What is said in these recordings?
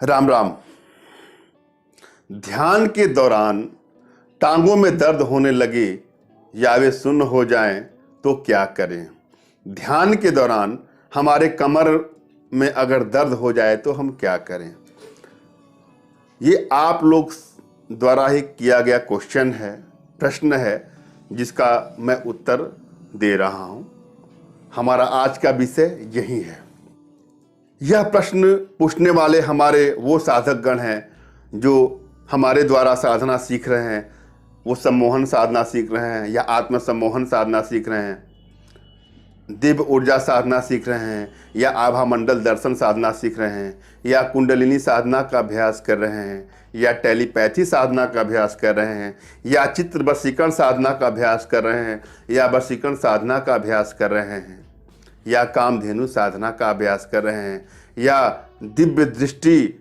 राम राम। ध्यान के दौरान टांगों में दर्द होने लगे या वे सुन्न हो जाएं तो क्या करें। ध्यान के दौरान हमारे कमर में अगर दर्द हो जाए तो हम क्या करें। ये आप लोग द्वारा ही किया गया क्वेश्चन है, प्रश्न है, जिसका मैं उत्तर दे रहा हूं। हमारा आज का विषय यही है। यह प्रश्न पूछने वाले हमारे वो साधक गण हैं जो हमारे द्वारा साधना सीख रहे हैं। वो सम्मोहन साधना सीख रहे हैं या आत्म सम्मोहन साधना सीख रहे हैं, दिव्य ऊर्जा साधना सीख रहे हैं या आभा मंडल दर्शन साधना सीख रहे हैं या कुंडलिनी साधना का अभ्यास कर रहे हैं या टेलीपैथी साधना का अभ्यास कर रहे हैं या चित्र वशीकरण साधना का अभ्यास कर रहे हैं या वशीकरण साधना का अभ्यास कर रहे हैं या कामधेनु साधना का अभ्यास कर रहे हैं या दिव्य दृष्टि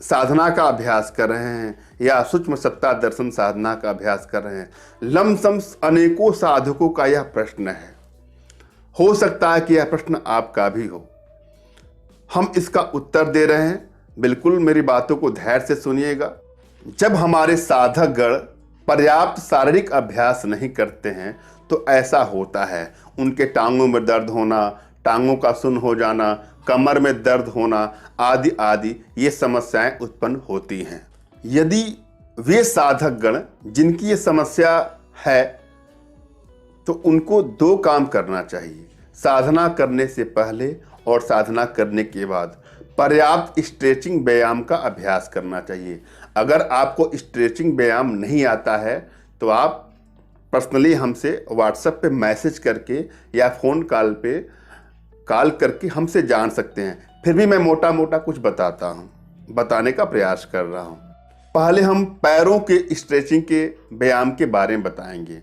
साधना का अभ्यास कर रहे हैं या सूक्ष्म सत्ता दर्शन साधना का अभ्यास कर रहे हैं। लमसम अनेकों साधकों का यह प्रश्न है। हो सकता है कि यह प्रश्न आपका भी हो। हम इसका उत्तर दे रहे हैं। बिल्कुल मेरी बातों को धैर्य से सुनिएगा। जब हमारे साधक गण पर्याप्त शारीरिक अभ्यास नहीं करते हैं तो ऐसा होता है। उनके टांगों में दर्द होना, टांगों का सुन्न हो जाना, कमर में दर्द होना आदि आदि ये समस्याएं उत्पन्न होती हैं। यदि वे साधक गण जिनकी ये समस्या है तो उनको दो काम करना चाहिए। साधना करने से पहले और साधना करने के बाद पर्याप्त स्ट्रेचिंग व्यायाम का अभ्यास करना चाहिए। अगर आपको स्ट्रेचिंग व्यायाम नहीं आता है तो आप पर्सनली हमसे व्हाट्सएप पे मैसेज करके या फ़ोन कॉल करके हमसे जान सकते हैं। फिर भी मैं मोटा मोटा कुछ बताने का प्रयास कर रहा हूँ। पहले हम पैरों के स्ट्रेचिंग के व्यायाम के बारे में बताएंगे।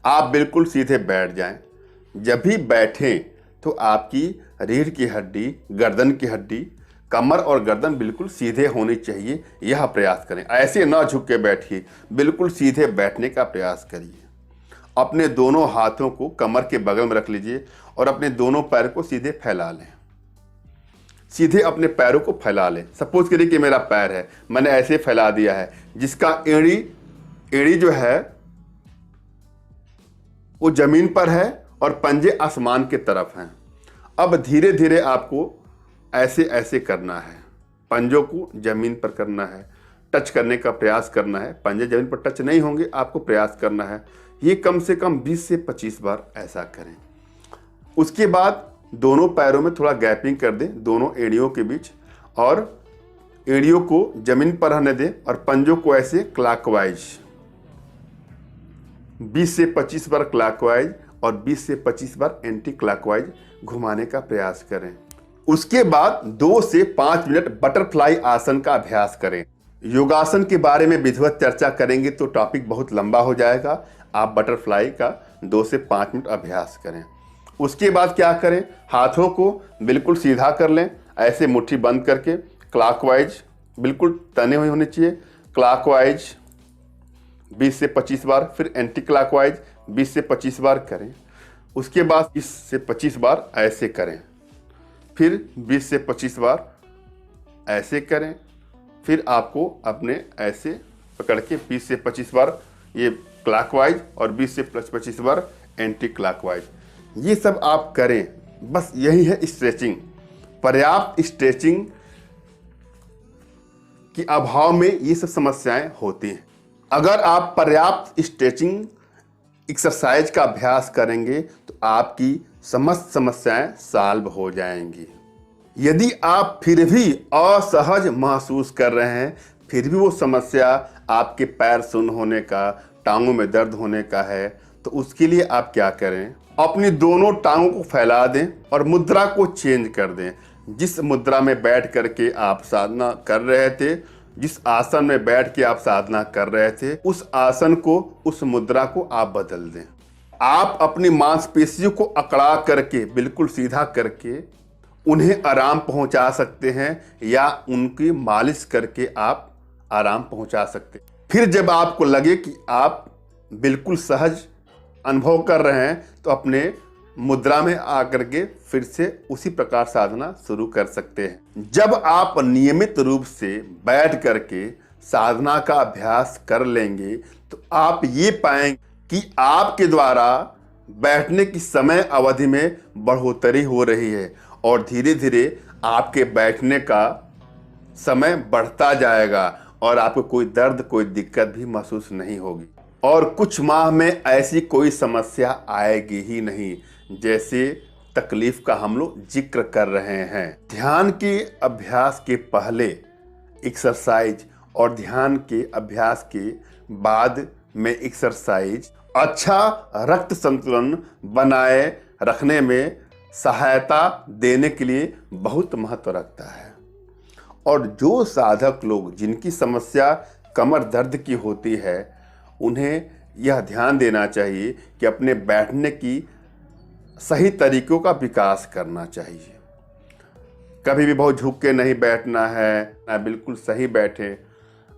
आप बिल्कुल सीधे बैठ जाएं। जब भी बैठें तो आपकी रीढ़ की हड्डी, गर्दन की हड्डी, कमर और गर्दन बिल्कुल सीधे होनी चाहिए। यह प्रयास करें। ऐसे ना झुक के बैठिए, बिल्कुल सीधे बैठने का प्रयास करिए। अपने दोनों हाथों को कमर के बगल में रख लीजिए और अपने दोनों पैर को सीधे फैला लें। सीधे अपने पैरों को फैला लें। सपोज करिए कि मेरा पैर है, मैंने ऐसे फैला दिया है, जिसका एड़ी जो है वो जमीन पर है और पंजे आसमान की तरफ हैं। अब धीरे धीरे आपको ऐसे ऐसे करना है। पंजों को जमीन पर करना है, टच करने का प्रयास करना है। पंजे जमीन पर टच नहीं होंगे, आपको प्रयास करना है। ये कम से कम 20 से 25 बार ऐसा करें। उसके बाद दोनों पैरों में थोड़ा गैपिंग कर दें दोनों एड़ियों के बीच, और एड़ियों को जमीन पर रहने दें और पंजों को ऐसे क्लॉकवाइज 20 से 25 बार क्लॉकवाइज और 20 से 25 बार एंटी क्लॉकवाइज घुमाने का प्रयास करें। उसके बाद 2 से 5 मिनट बटरफ्लाई आसन का अभ्यास करें। योगासन के बारे में विधिवत चर्चा करेंगे तो टॉपिक बहुत लंबा हो जाएगा। आप बटरफ्लाई का 2 से 5 मिनट अभ्यास करें। उसके बाद क्या करें, हाथों को बिल्कुल सीधा कर लें, ऐसे मुट्ठी बंद करके क्लॉकवाइज बिल्कुल तने हुए होने चाहिए। क्लॉकवाइज 20 से 25 बार, फिर एंटी क्लॉकवाइज 20 से 25 बार करें। उसके बाद 20 से 25 बार ऐसे करें, फिर 20 से 25 बार ऐसे करें। फिर आपको अपने ऐसे पकड़ के 20 से 25 बार ये क्लॉकवाइज और 20 से 25 बार एंटी क्लॉकवाइज, ये सब आप करें। बस यही है स्ट्रेचिंग। पर्याप्त स्ट्रेचिंग के अभाव में ये सब समस्याएं होती हैं। अगर आप पर्याप्त स्ट्रेचिंग एक्सरसाइज का अभ्यास करेंगे तो आपकी समस्त समस्याएं सॉल्व हो जाएंगी। यदि आप फिर भी असहज महसूस कर रहे हैं, फिर भी वो समस्या आपके पैर सुन्न होने का, टांगों में दर्द होने का है, तो उसके लिए आप क्या करें, अपनी दोनों टांगों को फैला दें और मुद्रा को चेंज कर दें। जिस मुद्रा में बैठ करके आप साधना कर रहे थे, जिस आसन में बैठ के आप साधना कर रहे थे, उस आसन को, उस मुद्रा को आप बदल दें। आप अपनी मांसपेशियों को अकड़ा करके, बिल्कुल सीधा करके उन्हें आराम पहुंचा सकते हैं या उनकी मालिश करके आप आराम पहुंचा सकते हैं। फिर जब आपको लगे कि आप बिल्कुल सहज अनुभव कर रहे हैं तो अपने मुद्रा में आकर के फिर से उसी प्रकार साधना शुरू कर सकते हैं। जब आप नियमित रूप से बैठ करके साधना का अभ्यास कर लेंगे तो आप ये पाएंगे कि आपके द्वारा बैठने की समय अवधि में बढ़ोतरी हो रही है और धीरे धीरे आपके बैठने का समय बढ़ता जाएगा और आपको कोई दर्द, कोई दिक्कत भी महसूस नहीं होगी और कुछ माह में ऐसी कोई समस्या आएगी ही नहीं जैसे तकलीफ का हम लोग जिक्र कर रहे हैं। ध्यान के अभ्यास के पहले एक्सरसाइज और ध्यान के अभ्यास के बाद में एक्सरसाइज अच्छा रक्त संतुलन बनाए रखने में सहायता देने के लिए बहुत महत्व रखता है। और जो साधक लोग जिनकी समस्या कमर दर्द की होती है उन्हें यह ध्यान देना चाहिए कि अपने बैठने की सही तरीकों का विकास करना चाहिए। कभी भी बहुत झुक के नहीं बैठना है, ना बिल्कुल सही बैठे,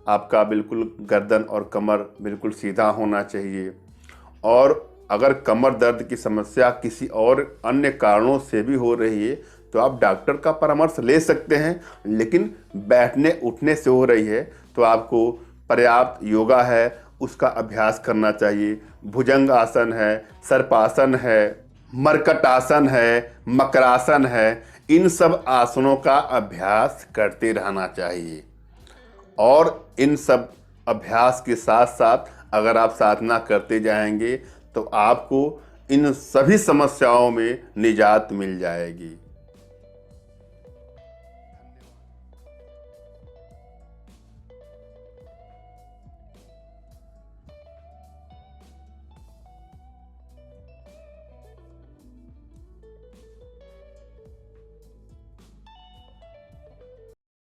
आपका बिल्कुल गर्दन और कमर बिल्कुल सीधा होना चाहिए। और अगर कमर दर्द की समस्या किसी और अन्य कारणों से भी हो रही है तो आप डॉक्टर का परामर्श ले सकते हैं, लेकिन बैठने उठने से हो रही है तो आपको पर्याप्त योगा है उसका अभ्यास करना चाहिए। भुजंग आसन है, सर्पासन है, मरकट आसन है, मकरासन है, इन सब आसनों का अभ्यास करते रहना चाहिए। और इन सब अभ्यास के साथ साथ अगर आप साधना करते जाएंगे तो आपको इन सभी समस्याओं में निजात मिल जाएगी।